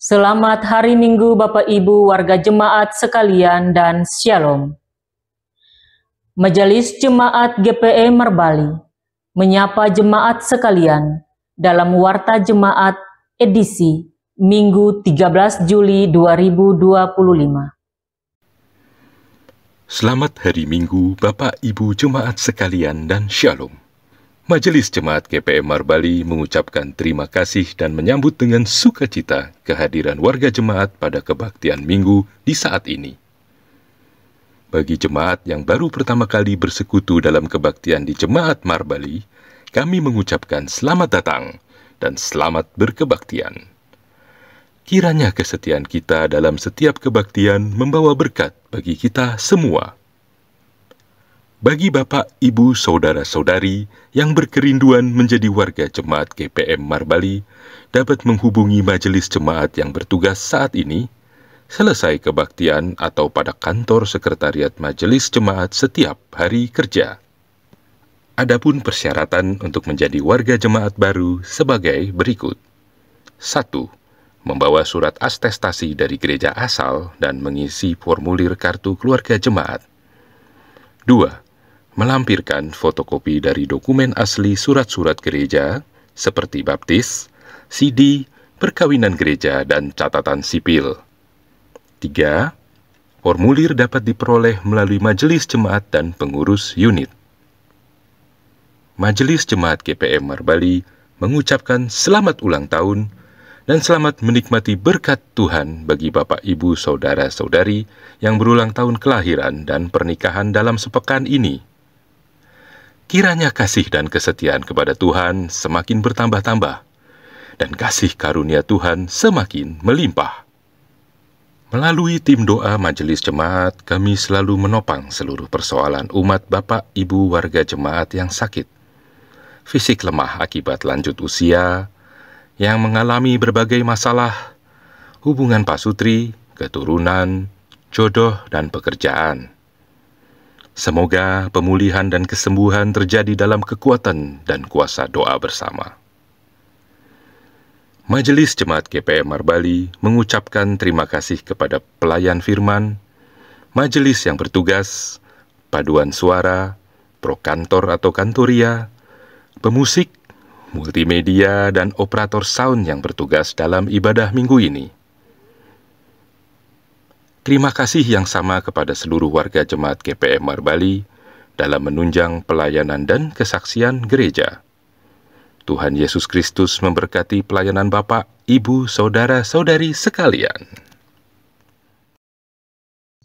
Selamat hari Minggu Bapak Ibu warga jemaat sekalian dan Shalom. Majelis Jemaat GPE Marbali menyapa jemaat sekalian dalam Warta Jemaat edisi Minggu 13 Juli 2025. Selamat hari Minggu Bapak Ibu jemaat sekalian dan Shalom. Majelis Jemaat GPE Marbali mengucapkan terima kasih dan menyambut dengan sukacita kehadiran warga jemaat pada kebaktian Minggu di saat ini. Bagi jemaat yang baru pertama kali bersekutu dalam kebaktian di Jemaat Marbali, kami mengucapkan selamat datang dan selamat berkebaktian. Kiranya kesetiaan kita dalam setiap kebaktian membawa berkat bagi kita semua. Bagi Bapak, Ibu, Saudara-saudari yang berkerinduan menjadi warga Jemaat GPM Marbali dapat menghubungi majelis jemaat yang bertugas saat ini, selesai kebaktian atau pada kantor sekretariat majelis jemaat setiap hari kerja. Adapun persyaratan untuk menjadi warga jemaat baru sebagai berikut. 1. Membawa surat atestasi dari gereja asal dan mengisi formulir kartu keluarga jemaat. 2. Melampirkan fotokopi dari dokumen asli surat-surat gereja seperti baptis, CD, perkawinan gereja, dan catatan sipil. 3. Formulir dapat diperoleh melalui majelis jemaat dan pengurus unit. Majelis Jemaat GPM Marbali mengucapkan selamat ulang tahun dan selamat menikmati berkat Tuhan bagi Bapak, Ibu, Saudara-saudari yang berulang tahun kelahiran dan pernikahan dalam sepekan ini. Kiranya kasih dan kesetiaan kepada Tuhan semakin bertambah-tambah, dan kasih karunia Tuhan semakin melimpah. Melalui tim doa majelis jemaat, kami selalu menopang seluruh persoalan umat Bapak, Ibu, warga jemaat yang sakit, fisik lemah akibat lanjut usia, yang mengalami berbagai masalah, hubungan pasutri, keturunan, jodoh, dan pekerjaan. Semoga pemulihan dan kesembuhan terjadi dalam kekuatan dan kuasa doa bersama. Majelis Jemaat GPM Marbali mengucapkan terima kasih kepada pelayan firman, majelis yang bertugas, paduan suara, prokantor atau kantoria, pemusik, multimedia, dan operator sound yang bertugas dalam ibadah minggu ini. Terima kasih yang sama kepada seluruh warga Jemaat GPM Marbali dalam menunjang pelayanan dan kesaksian gereja. Tuhan Yesus Kristus memberkati pelayanan Bapak, Ibu, Saudara-saudari sekalian.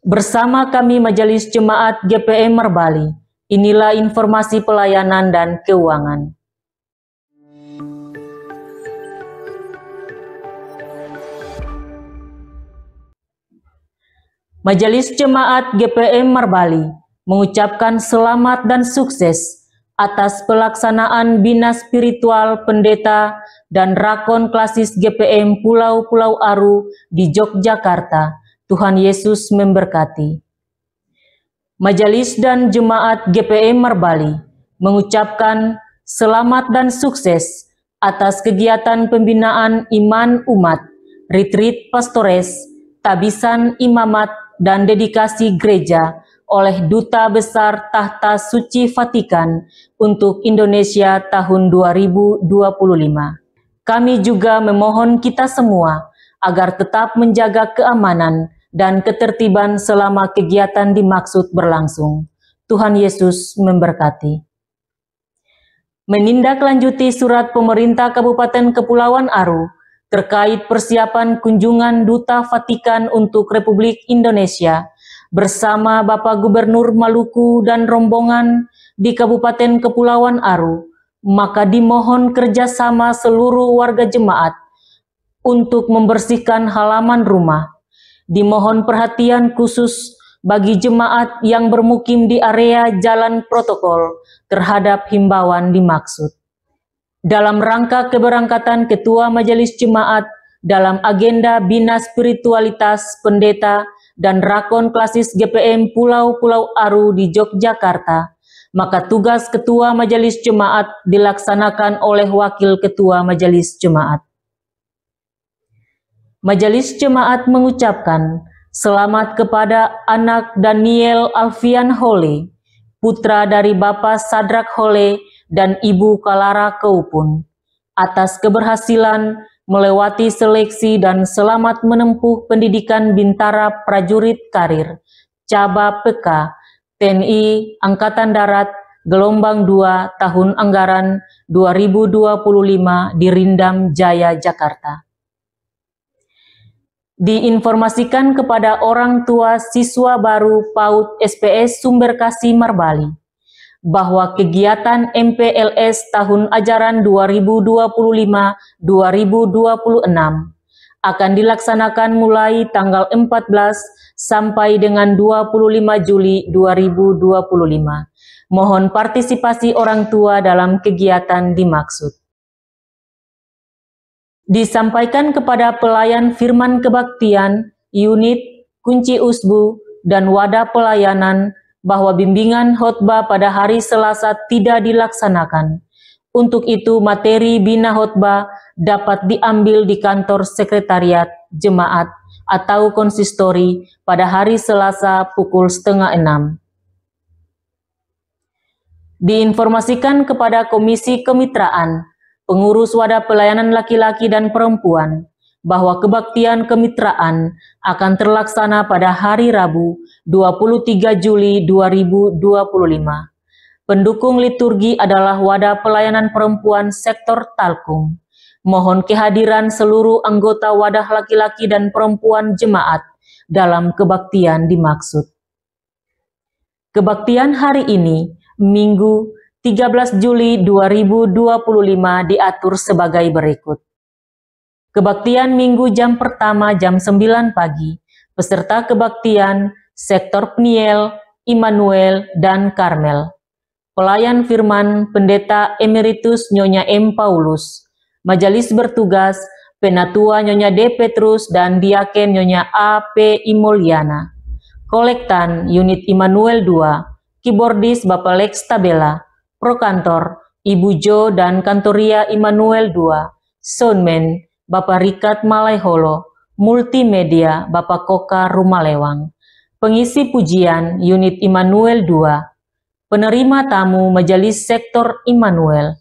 Bersama kami Majelis Jemaat GPM Marbali, inilah informasi pelayanan dan keuangan. Majelis Jemaat GPM Marbali mengucapkan selamat dan sukses atas pelaksanaan Bina Spiritual Pendeta dan Rakon Klasis GPM Pulau-Pulau Aru di Yogyakarta. Tuhan Yesus memberkati. Majelis dan Jemaat GPM Marbali mengucapkan selamat dan sukses atas kegiatan pembinaan iman umat, retreat pastores, tabisan imamat, dan dedikasi gereja oleh Duta Besar Tahta Suci Vatikan untuk Indonesia tahun 2025. Kami juga memohon kita semua agar tetap menjaga keamanan dan ketertiban selama kegiatan dimaksud berlangsung. Tuhan Yesus memberkati. Menindaklanjuti surat pemerintah Kabupaten Kepulauan Aru terkait persiapan kunjungan Duta Vatikan untuk Republik Indonesia bersama Bapak Gubernur Maluku dan rombongan di Kabupaten Kepulauan Aru, maka dimohon kerjasama seluruh warga jemaat untuk membersihkan halaman rumah. Dimohon perhatian khusus bagi jemaat yang bermukim di area jalan protokol terhadap himbauan dimaksud. Dalam rangka keberangkatan Ketua Majelis Jemaat dalam agenda Bina Spiritualitas Pendeta dan Rakon Klasis GPM Pulau-Pulau Aru di Yogyakarta, maka tugas Ketua Majelis Jemaat dilaksanakan oleh Wakil Ketua Majelis Jemaat. Majelis Jemaat mengucapkan selamat kepada anak Daniel Alfian Hole, putra dari Bapak Sadrak Hole dan Ibu Kalara Keupun, atas keberhasilan melewati seleksi dan selamat menempuh pendidikan Bintara Prajurit Karir, Caba PK, TNI Angkatan Darat, gelombang 2 tahun anggaran 2025 di Rindam Jaya, Jakarta. Diinformasikan kepada orang tua siswa baru PAUD SPS Sumber Kasih Marbali bahwa kegiatan MPLS tahun ajaran 2025-2026 akan dilaksanakan mulai tanggal 14 sampai dengan 25 Juli 2025. Mohon partisipasi orang tua dalam kegiatan dimaksud. Disampaikan kepada pelayan firman kebaktian, unit, kunci usbu, dan wadah pelayanan bahwa bimbingan khotbah pada hari Selasa tidak dilaksanakan. Untuk itu, materi bina khotbah dapat diambil di kantor sekretariat jemaat atau konsistori pada hari Selasa pukul 5:30. Diinformasikan kepada Komisi Kemitraan, pengurus wadah pelayanan laki-laki dan perempuan, bahwa kebaktian kemitraan akan terlaksana pada hari Rabu 23 Juli 2025. Pendukung liturgi adalah wadah pelayanan perempuan sektor Talkum. Mohon kehadiran seluruh anggota wadah laki-laki dan perempuan jemaat dalam kebaktian dimaksud. Kebaktian hari ini, Minggu 13 Juli 2025 diatur sebagai berikut. Kebaktian Minggu jam pertama jam 9 pagi, peserta kebaktian sektor Peniel, Immanuel, dan Karmel. Pelayan firman Pendeta Emeritus Nyonya M. Paulus. Majelis bertugas Penatua Nyonya D. Petrus dan Diaken Nyonya A. P. Imoliana. Kolektan Unit Immanuel 2, Keyboardis Bapak Lex Tabela. Prokantor, Ibu Jo dan Kantoria Immanuel 2, Soundman, Bapak Rikat Malaiholo, Multimedia, Bapak Koka Rumalewang, Pengisi pujian, Unit Immanuel 2, Penerima tamu Majelis Sektor Immanuel.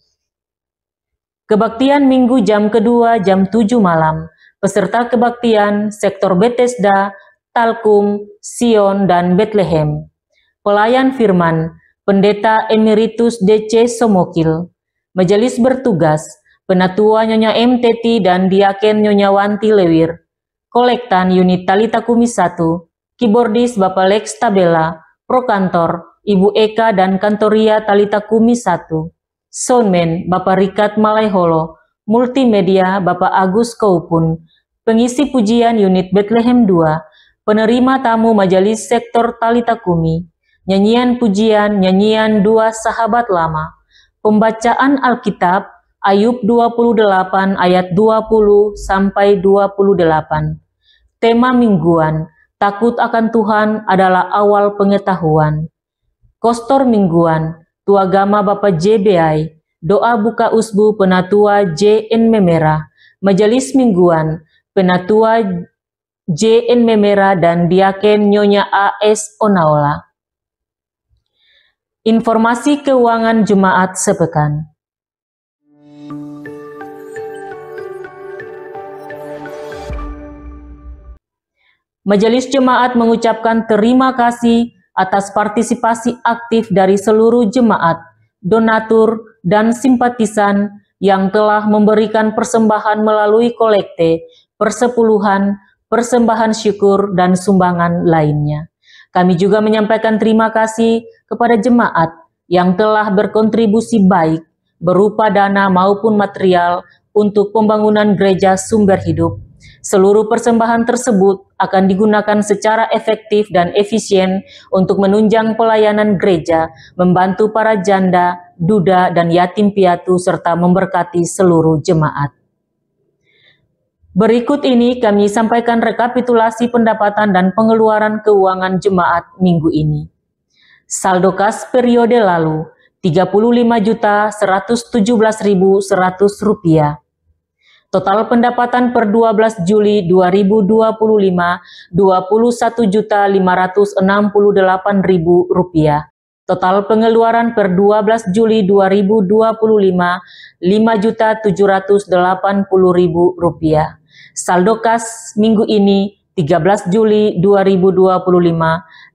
Kebaktian Minggu jam kedua jam 7 malam, peserta kebaktian Sektor Bethesda, Talkum, Sion, dan Bethlehem. Pelayan firman, Pendeta Emeritus DC Somokil. Majelis bertugas, Penatua Nyonya M. Teti dan Diaken Nyonya Wanti Lewir. Kolektan Unit Talita Kumi 1, Keyboardis Bapak Lex Tabela, Prokantor, Ibu Eka dan Kantoria Talita Kumi 1. Soundman Bapak Rikat Malaiholo, Multimedia Bapak Agus Keupun. Pengisi pujian Unit Bethlehem 2, penerima tamu Majelis Sektor Talita Kumi. Nyanyian pujian, nyanyian 2 sahabat lama. Pembacaan Alkitab, Ayub 28 ayat 20 sampai 28. Tema mingguan, takut akan Tuhan adalah awal pengetahuan. Kostor mingguan, Tuagama Bapak JBI, doa buka usbu Penatua JN Memera. Majelis mingguan, Penatua JN Memera dan Diaken Nyonya AS Onaola. Informasi keuangan jemaat sepekan. Majelis Jemaat mengucapkan terima kasih atas partisipasi aktif dari seluruh jemaat, donatur, dan simpatisan yang telah memberikan persembahan melalui kolekte, persepuluhan, persembahan syukur, dan sumbangan lainnya. Kami juga menyampaikan terima kasih kepada jemaat yang telah berkontribusi baik berupa dana maupun material untuk pembangunan gereja Sumber Hidup. Seluruh persembahan tersebut akan digunakan secara efektif dan efisien untuk menunjang pelayanan gereja, membantu para janda, duda, dan yatim piatu, serta memberkati seluruh jemaat. Berikut ini kami sampaikan rekapitulasi pendapatan dan pengeluaran keuangan jemaat minggu ini. Saldo kas periode lalu, Rp35.117.100. Total pendapatan per 12 Juli 2025 Rp21.568.000. Total pengeluaran per 12 Juli 2025 Rp5.780.000. Saldo kas minggu ini 13 Juli 2025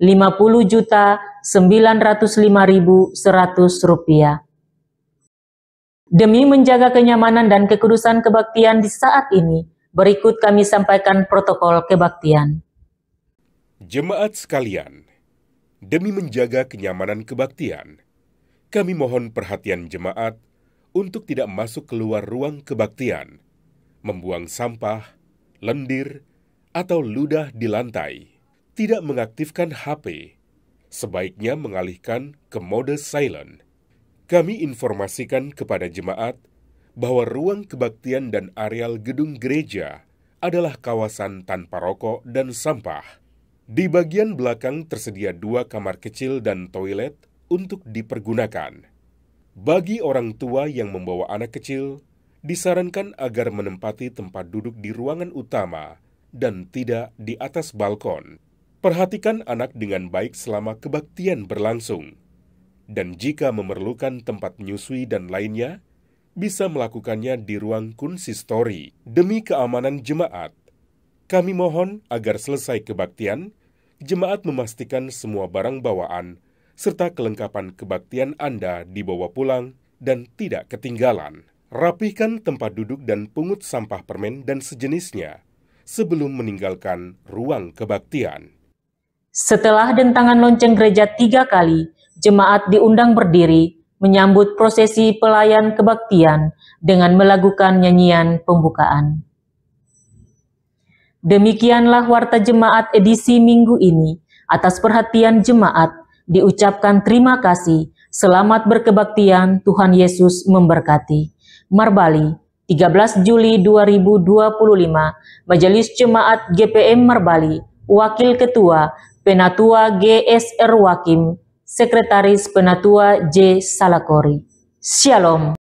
Rp50.905.100. Demi menjaga kenyamanan dan kekudusan kebaktian di saat ini, berikut kami sampaikan protokol kebaktian. Jemaat sekalian, demi menjaga kenyamanan kebaktian, kami mohon perhatian jemaat untuk tidak masuk keluar ruang kebaktian, membuang sampah, lendir, atau ludah di lantai, tidak mengaktifkan HP, sebaiknya mengalihkan ke mode silent. Kami informasikan kepada jemaat bahwa ruang kebaktian dan areal gedung gereja adalah kawasan tanpa rokok dan sampah. Di bagian belakang tersedia 2 kamar kecil dan toilet untuk dipergunakan. Bagi orang tua yang membawa anak kecil, disarankan agar menempati tempat duduk di ruangan utama dan tidak di atas balkon. Perhatikan anak dengan baik selama kebaktian berlangsung. Dan jika memerlukan tempat menyusui dan lainnya, bisa melakukannya di ruang konsistori. Demi keamanan jemaat, kami mohon agar selesai kebaktian, jemaat memastikan semua barang bawaan serta kelengkapan kebaktian Anda dibawa pulang dan tidak ketinggalan. Rapihkan tempat duduk dan pungut sampah permen dan sejenisnya sebelum meninggalkan ruang kebaktian. Setelah dentangan lonceng gereja 3 kali, jemaat diundang berdiri menyambut prosesi pelayan kebaktian dengan melakukan nyanyian pembukaan. Demikianlah warta jemaat edisi minggu ini. Atas perhatian jemaat, diucapkan terima kasih. Selamat berkebaktian, Tuhan Yesus memberkati. Marbali, 13 Juli 2025, Majelis Jemaat GPM Marbali, Wakil Ketua, Penatua GSR Wakim, Sekretaris Penatua J. Salakori. Shalom.